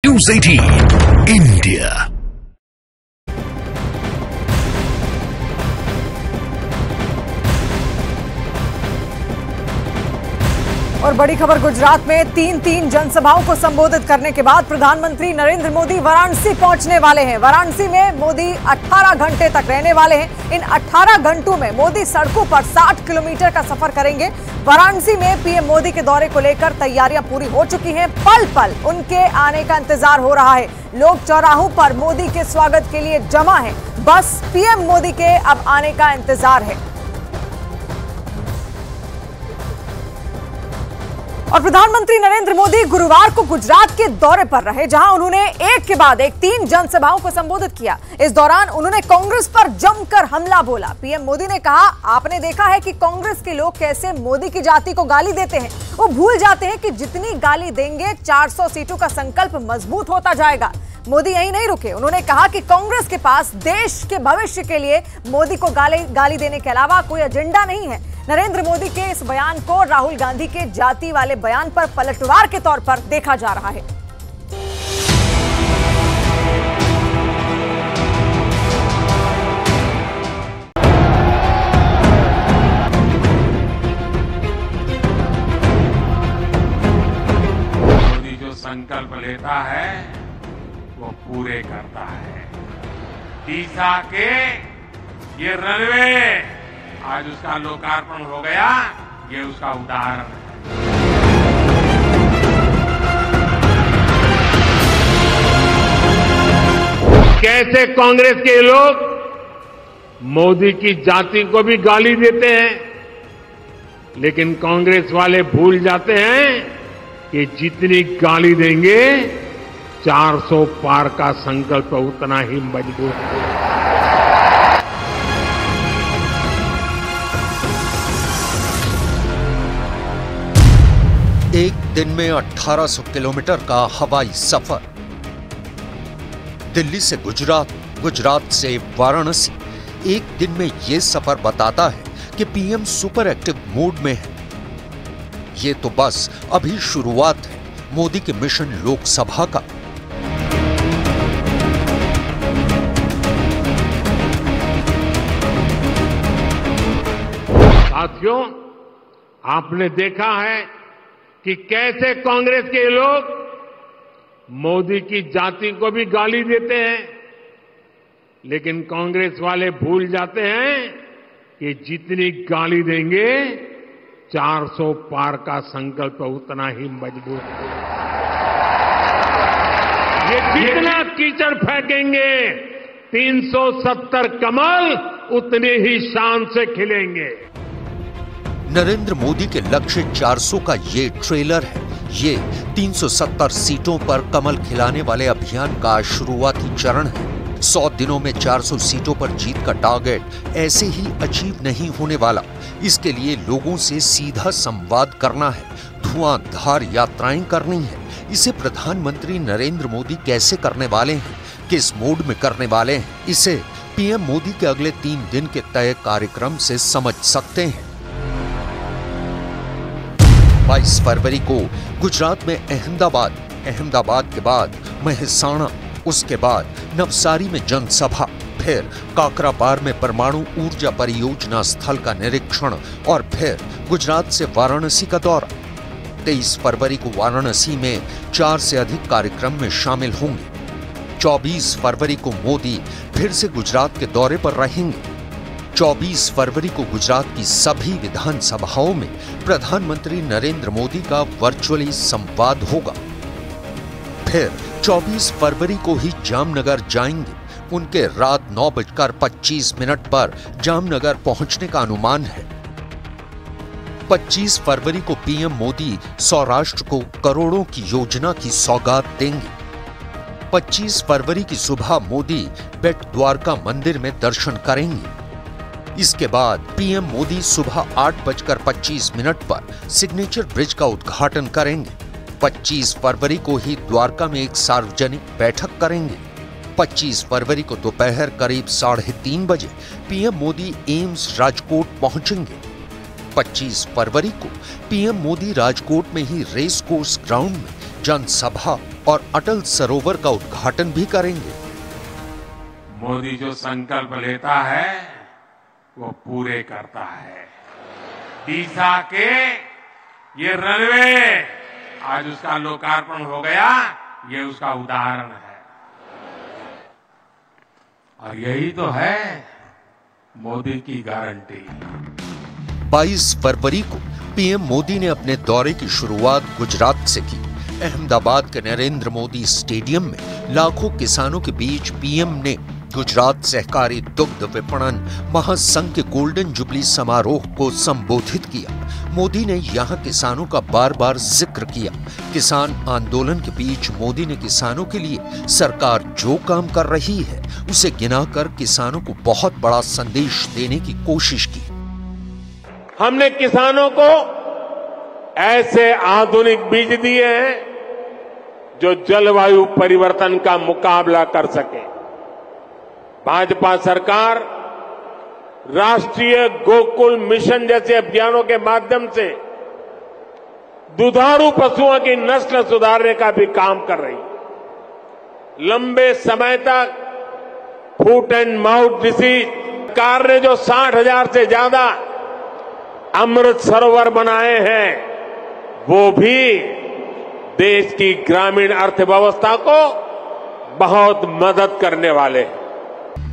News 18 India। और बड़ी खबर, गुजरात में तीन जनसभाओं को संबोधित करने के बाद प्रधानमंत्री नरेंद्र मोदी वाराणसी पहुंचने वाले हैं। वाराणसी में मोदी 18 घंटे तक रहने वाले हैं। इन 18 घंटों में मोदी सड़कों पर 60 किलोमीटर का सफर करेंगे। वाराणसी में पीएम मोदी के दौरे को लेकर तैयारियां पूरी हो चुकी हैं। पल पल उनके आने का इंतजार हो रहा है। लोग चौराहों पर मोदी के स्वागत के लिए जमा हैं। बस पीएम मोदी के अब आने का इंतजार है। और प्रधानमंत्री नरेंद्र मोदी गुरुवार को गुजरात के दौरे पर रहे, जहां उन्होंने एक के बाद एक 3 जनसभाओं को संबोधित किया। इस दौरान उन्होंने कांग्रेस पर जमकर हमला बोला। पीएम मोदी ने कहा, आपने देखा है कि कांग्रेस के लोग कैसे मोदी की जाति को गाली देते हैं। वो भूल जाते हैं कि जितनी गाली देंगे 400 सीटों का संकल्प मजबूत होता जाएगा। मोदी यही नहीं रुके। उन्होंने कहा कि कांग्रेस के पास देश के भविष्य के लिए मोदी को गाली देने के अलावा कोई एजेंडा नहीं है। नरेंद्र मोदी के इस बयान को राहुल गांधी के जाति वाले बयान पर पलटवार के तौर पर देखा जा रहा है। मोदी जो संकल्प लेता है वो पूरे करता है। तीसा के ये रनवे आज उसका लोकार्पण हो गया, ये उसका उदाहरण है। कैसे कांग्रेस के लोग मोदी की जाति को भी गाली देते हैं, लेकिन कांग्रेस वाले भूल जाते हैं कि जितनी गाली देंगे 400 पार का संकल्प उतना ही मजबूत है। एक दिन में 1800 किलोमीटर का हवाई सफर, दिल्ली से गुजरात, गुजरात से वाराणसी। एक दिन में यह सफर बताता है कि पीएम सुपर एक्टिव मूड में है। ये तो बस अभी शुरुआत है मोदी के मिशन लोकसभा का। साथियों, आपने देखा है कि कैसे कांग्रेस के लोग मोदी की जाति को भी गाली देते हैं, लेकिन कांग्रेस वाले भूल जाते हैं कि जितनी गाली देंगे 400 पार का संकल्प उतना ही मजबूत है। ये जितना कीचड़ फेंकेंगे 370 कमल उतने ही शान से खिलेंगे। नरेंद्र मोदी के लक्ष्य 400 का ये ट्रेलर है। ये 370 सीटों पर कमल खिलाने वाले अभियान का शुरुआती चरण है। 100 दिनों में 400 सीटों पर जीत का टारगेट ऐसे ही अचीव नहीं होने वाला। इसके लिए लोगों से सीधा संवाद करना है, धुआंधार यात्राएं करनी है। इसे प्रधानमंत्री नरेंद्र मोदी कैसे करने वाले हैं, किस मोड में करने वाले हैं, इसे पीएम मोदी के अगले 3 दिन के तय कार्यक्रम से समझ सकते हैं। 22 फरवरी को गुजरात में अहमदाबाद के बाद मेहसाणा, उसके बाद नवसारी में जनसभा, फिर काकरापार में परमाणु ऊर्जा परियोजना स्थल का निरीक्षण और फिर गुजरात से वाराणसी का दौरा। 23 फरवरी को वाराणसी में 4 से अधिक कार्यक्रम में शामिल होंगे। 24 फरवरी को मोदी फिर से गुजरात के दौरे पर रहेंगे। 24 फरवरी को गुजरात की सभी विधानसभाओं में प्रधानमंत्री नरेंद्र मोदी का वर्चुअली संवाद होगा। फिर 24 फरवरी को ही जामनगर जाएंगे। उनके रात 9:25 पर जामनगर पहुंचने का अनुमान है। 25 फरवरी को पीएम मोदी सौराष्ट्र को करोड़ों की योजना की सौगात देंगे। 25 फरवरी की सुबह मोदी बेट द्वारका मंदिर में दर्शन करेंगे। इसके बाद पीएम मोदी सुबह 8:25 पर सिग्नेचर ब्रिज का उद्घाटन करेंगे। 25 फरवरी को ही द्वारका में एक सार्वजनिक बैठक करेंगे। 25 फरवरी को दोपहर करीब 3:30 बजे पीएम मोदी एम्स राजकोट पहुंचेंगे। 25 फरवरी को पीएम मोदी राजकोट में ही रेस कोर्स ग्राउंड में जनसभा और अटल सरोवर का उद्घाटन भी करेंगे। मोदी जो संकल्प लेता है वो पूरे करता है। डीसा के ये रनवे आज उसका लोकार्पण हो गया, ये उसका उदाहरण है। और यही तो है मोदी की गारंटी। 22 फरवरी को पीएम मोदी ने अपने दौरे की शुरुआत गुजरात से की। अहमदाबाद के नरेंद्र मोदी स्टेडियम में लाखों किसानों के बीच पीएम ने गुजरात सहकारी दुग्ध विपणन महासंघ के गोल्डन जुबली समारोह को संबोधित किया। मोदी ने यहां किसानों का बार बार जिक्र किया। किसान आंदोलन के बीच मोदी ने किसानों के लिए सरकार जो काम कर रही है उसे गिनाकर किसानों को बहुत बड़ा संदेश देने की कोशिश की। हमने किसानों को ऐसे आधुनिक बीज दिए हैं जो जलवायु परिवर्तन का मुकाबला कर सके। भाजपा सरकार राष्ट्रीय गोकुल मिशन जैसे अभियानों के माध्यम से दुधारू पशुओं की नस्ल सुधारने का भी काम कर रही है। लंबे समय तक फुट एंड माउथ डिसीज, सरकार ने जो 60,000 से ज्यादा अमृत सरोवर बनाए हैं वो भी देश की ग्रामीण अर्थव्यवस्था को बहुत मदद करने वाले हैं।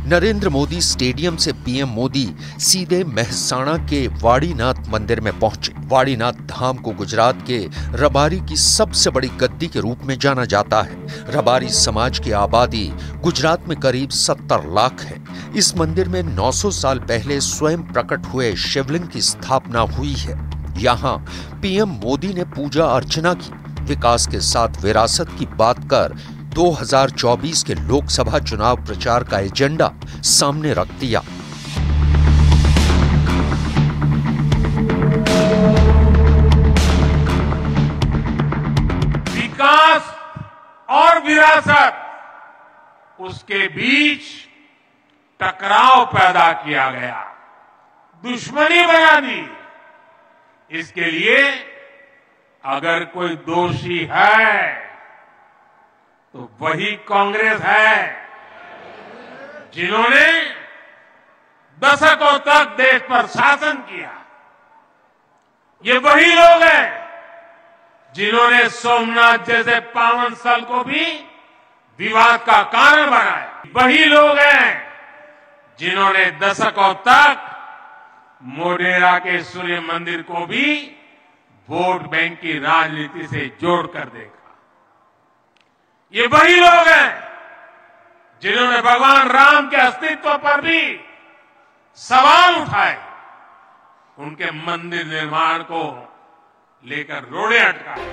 नरेंद्र मोदी स्टेडियम से पीएम मोदी सीधे मेहसाणा के वाड़ीनाथ मंदिर में पहुंचे। वाड़ीनाथ धाम को गुजरात के रबारी की सबसे बड़ी गद्दी के रूप में जाना जाता है। रबारी समाज की आबादी गुजरात में करीब 70 लाख है। इस मंदिर में 900 साल पहले स्वयं प्रकट हुए शिवलिंग की स्थापना हुई है। यहाँ पीएम मोदी ने पूजा अर्चना की, विकास के साथ विरासत की बात कर 2024 के लोकसभा चुनाव प्रचार का एजेंडा सामने रख दिया। विकास और विरासत, उसके बीच टकराव पैदा किया गया, दुश्मनी बना दी। इसके लिए अगर कोई दोषी है तो वही कांग्रेस है, जिन्होंने दशकों तक देश पर शासन किया। ये वही लोग हैं जिन्होंने सोमनाथ जैसे पावन स्थल को भी विवाद का कारण बनाया। वही लोग हैं जिन्होंने दशकों तक मोढेरा के सूर्य मंदिर को भी वोट बैंक की राजनीति से जोड़कर देखा। ये वही लोग हैं जिन्होंने भगवान राम के अस्तित्व पर भी सवाल उठाए, उनके मंदिर निर्माण को लेकर रोड़े अटकाए।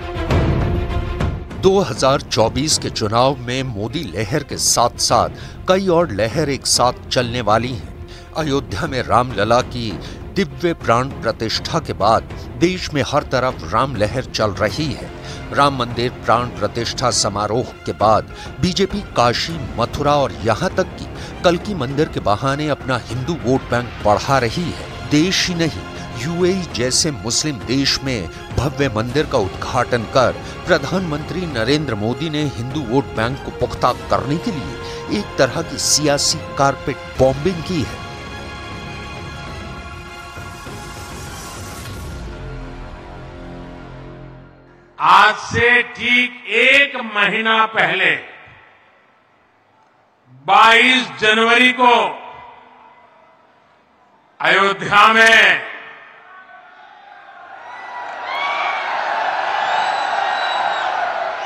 2024 के चुनाव में मोदी लहर के साथ साथ कई और लहर एक साथ चलने वाली हैं। अयोध्या में रामलला की दिव्य प्राण प्रतिष्ठा के बाद देश में हर तरफ राम लहर चल रही है। राम मंदिर प्राण प्रतिष्ठा समारोह के बाद बीजेपी काशी, मथुरा और यहां तक कि कल्की मंदिर के बहाने अपना हिंदू वोट बैंक बढ़ा रही है। देश ही नहीं, यूएई जैसे मुस्लिम देश में भव्य मंदिर का उद्घाटन कर प्रधानमंत्री नरेंद्र मोदी ने हिंदू वोट बैंक को पुख्ता करने के लिए एक तरह की सियासी कारपेट बॉम्बिंग की है। आज से ठीक 1 महीना पहले 22 जनवरी को अयोध्या में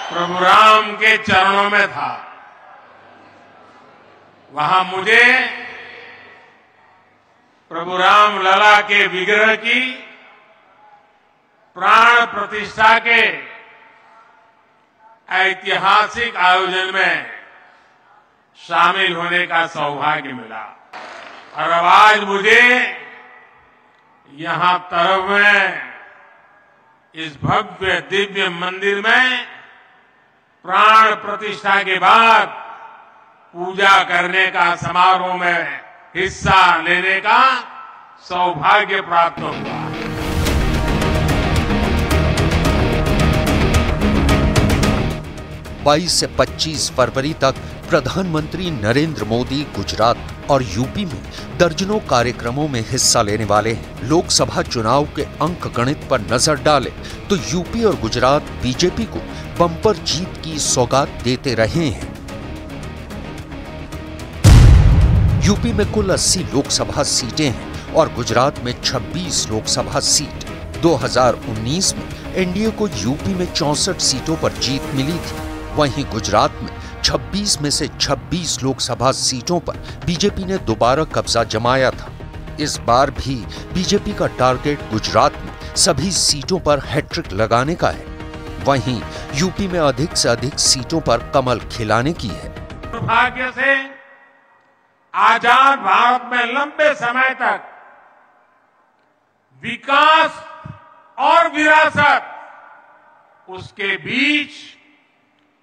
प्रभु राम के चरणों में था। वहां मुझे प्रभु राम लला के विग्रह की प्राण प्रतिष्ठा के ऐतिहासिक आयोजन में शामिल होने का सौभाग्य मिला। और अब आज मुझे यहां तरफ में इस भव्य दिव्य मंदिर में प्राण प्रतिष्ठा के बाद पूजा करने का समारोह में हिस्सा लेने का सौभाग्य प्राप्त हुआ। 22 से 25 फरवरी तक प्रधानमंत्री नरेंद्र मोदी गुजरात और यूपी में दर्जनों कार्यक्रमों में हिस्सा लेने वाले हैं। लोकसभा चुनाव के अंक गणित पर नजर डालें तो यूपी और गुजरात बीजेपी को बम्पर जीत की सौगात देते रहे हैं। यूपी में कुल 80 लोकसभा सीटें हैं और गुजरात में 26 लोकसभा सीट। 2019 में एनडीए को यूपी में 64 सीटों पर जीत मिली थी, वहीं गुजरात में 26 में से 26 लोकसभा सीटों पर बीजेपी ने दोबारा कब्जा जमाया था। इस बार भी बीजेपी का टारगेट गुजरात में सभी सीटों पर हैट्रिक लगाने का है, वहीं यूपी में अधिक से अधिक सीटों पर कमल खिलाने की है। दुर्भाग्य से आजाद भारत में लंबे समय तक विकास और विरासत, उसके बीच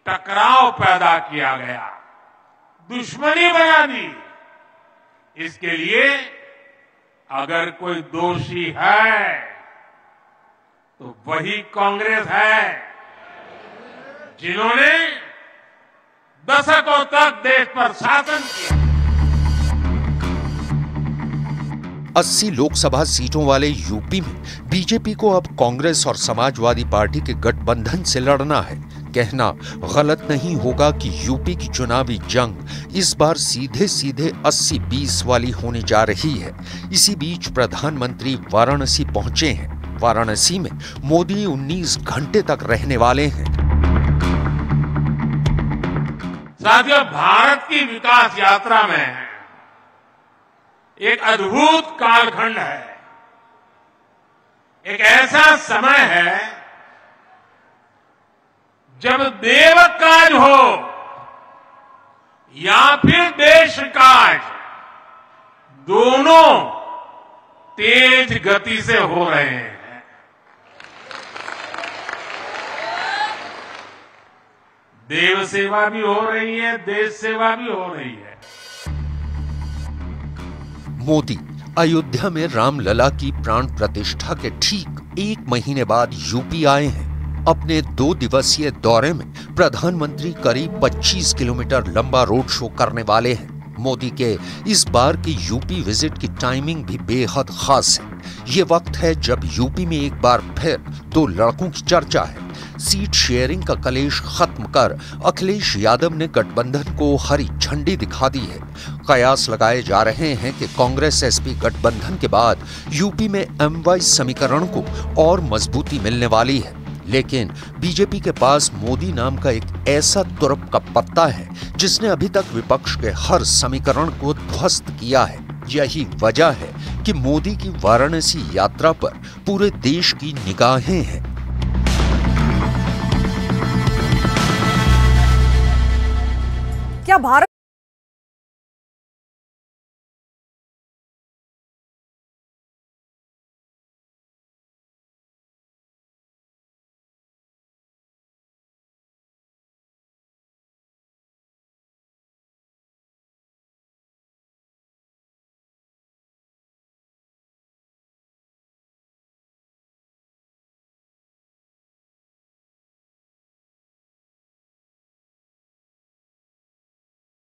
टकराव पैदा किया गया, दुश्मनी बना दी। इसके लिए अगर कोई दोषी है तो वही कांग्रेस है, जिन्होंने दशकों तक देश पर शासन किया। 80 लोकसभा सीटों वाले यूपी में बीजेपी को अब कांग्रेस और समाजवादी पार्टी के गठबंधन से लड़ना है। कहना गलत नहीं होगा कि यूपी की चुनावी जंग इस बार सीधे सीधे 80-20 वाली होने जा रही है। इसी बीच प्रधानमंत्री वाराणसी पहुंचे हैं। वाराणसी में मोदी 19 घंटे तक रहने वाले हैं। साथियों, भारत की विकास यात्रा में एक अद्भुत कालखंड है, एक ऐसा समय है जब देव काज हो या फिर देश काज, दोनों तेज गति से हो रहे हैं। देव सेवा भी हो रही है, देश सेवा भी हो रही है। मोदी अयोध्या में रामलला की प्राण प्रतिष्ठा के ठीक 1 महीने बाद यूपी आए हैं। अपने 2 दिवसीय दौरे में प्रधानमंत्री करीब 25 किलोमीटर लंबा रोड शो करने वाले हैं। मोदी के इस बार की यूपी विजिट की टाइमिंग भी बेहद खास है। ये वक्त है जब यूपी में एक बार फिर 2 लड़कों की चर्चा है। सीट शेयरिंग का कलेश खत्म कर अखिलेश यादव ने गठबंधन को हरी झंडी दिखा दी है। कयास लगाए जा रहे हैं कि कांग्रेस एसपी गठबंधन के बाद यूपी में एमवाई समीकरण को और मजबूती मिलने वाली है। लेकिन बीजेपी के पास मोदी नाम का एक ऐसा तुरप का पत्ता है जिसने अभी तक विपक्ष के हर समीकरण को ध्वस्त किया है। यही वजह है कि मोदी की वाराणसी यात्रा पर पूरे देश की निगाहें हैं। क्या भारत